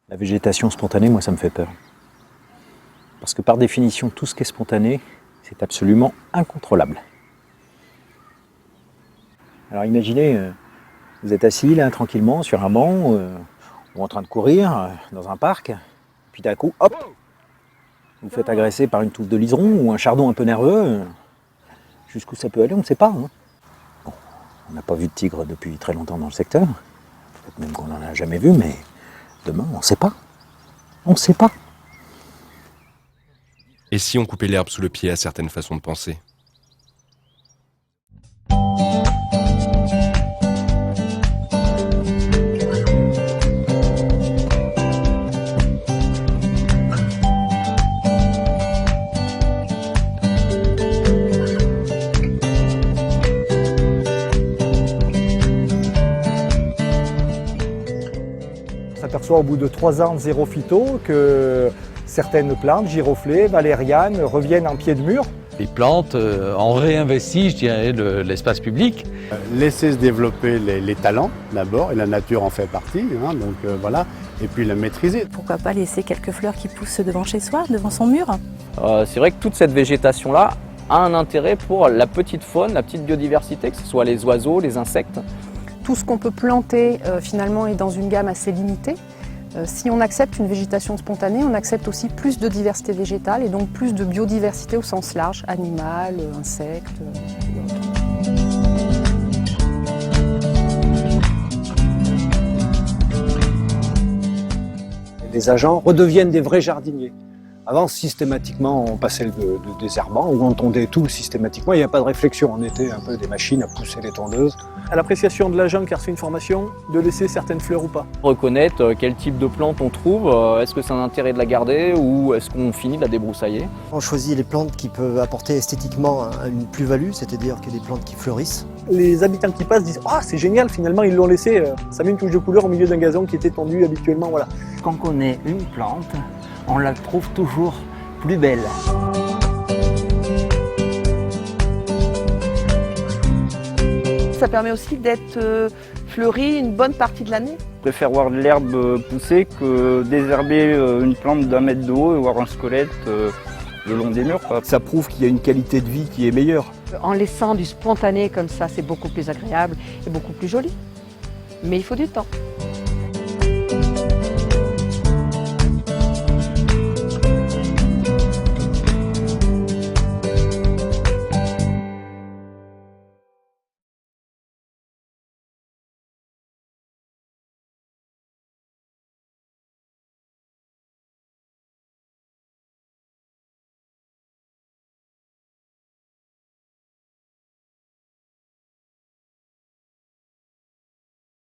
La végétation spontanée, moi, ça me fait peur. Parce que par définition, tout ce qui est spontané, c'est absolument incontrôlable. Alors imaginez, vous êtes assis là, tranquillement, sur un banc, ou en train de courir, dans un parc, puis d'un coup, hop, vous faites agresser par une touffe de liseron ou un chardon un peu nerveux. Jusqu'où ça peut aller, on ne sait pas. Hein. Bon, on n'a pas vu de tigre depuis très longtemps dans le secteur. Peut-être même qu'on n'en a jamais vu, mais demain, on ne sait pas. On ne sait pas. Et si on coupait l'herbe sous le pied à certaines façons de penser ? On s'aperçoit au bout de 3 ans de zéro phyto que certaines plantes, giroflées, valérianes, reviennent en pied de mur. Les plantes ont réinvesti, je dirais, l'espace public. Laisser se développer les talents d'abord, et la nature en fait partie, hein, donc voilà, et puis la maîtriser. Pourquoi pas laisser quelques fleurs qui poussent devant chez soi, devant son mur. C'est vrai que toute cette végétation-là a un intérêt pour la petite faune, la petite biodiversité, que ce soit les oiseaux, les insectes. Tout ce qu'on peut planter finalement est dans une gamme assez limitée. Si on accepte une végétation spontanée, on accepte aussi plus de diversité végétale et donc plus de biodiversité au sens large, animal, insectes et autres. Les agents redeviennent des vrais jardiniers. Avant, systématiquement, on passait le désherbant ou on tondait tout systématiquement. Il n'y a pas de réflexion. On était un peu des machines à pousser les tondeuses. À l'appréciation de l'agent qui a reçu une formation, de laisser certaines fleurs ou pas. Reconnaître quel type de plante on trouve, est-ce que c'est un intérêt de la garder ou est-ce qu'on finit de la débroussailler ? On choisit les plantes qui peuvent apporter esthétiquement une plus-value, c'est-à-dire que des plantes qui fleurissent. Les habitants qui passent disent « Ah, c'est génial, finalement ils l'ont laissé, ça met une touche de couleur au milieu d'un gazon qui était tendu habituellement. » Voilà. Quand on connaît une plante, on la trouve toujours plus belle. Ça permet aussi d'être fleuri une bonne partie de l'année. Je préfère voir de l'herbe pousser que désherber une plante d'1 mètre de haut et voir un squelette le long des murs. Ça prouve qu'il y a une qualité de vie qui est meilleure. En laissant du spontané comme ça, c'est beaucoup plus agréable et beaucoup plus joli. Mais il faut du temps.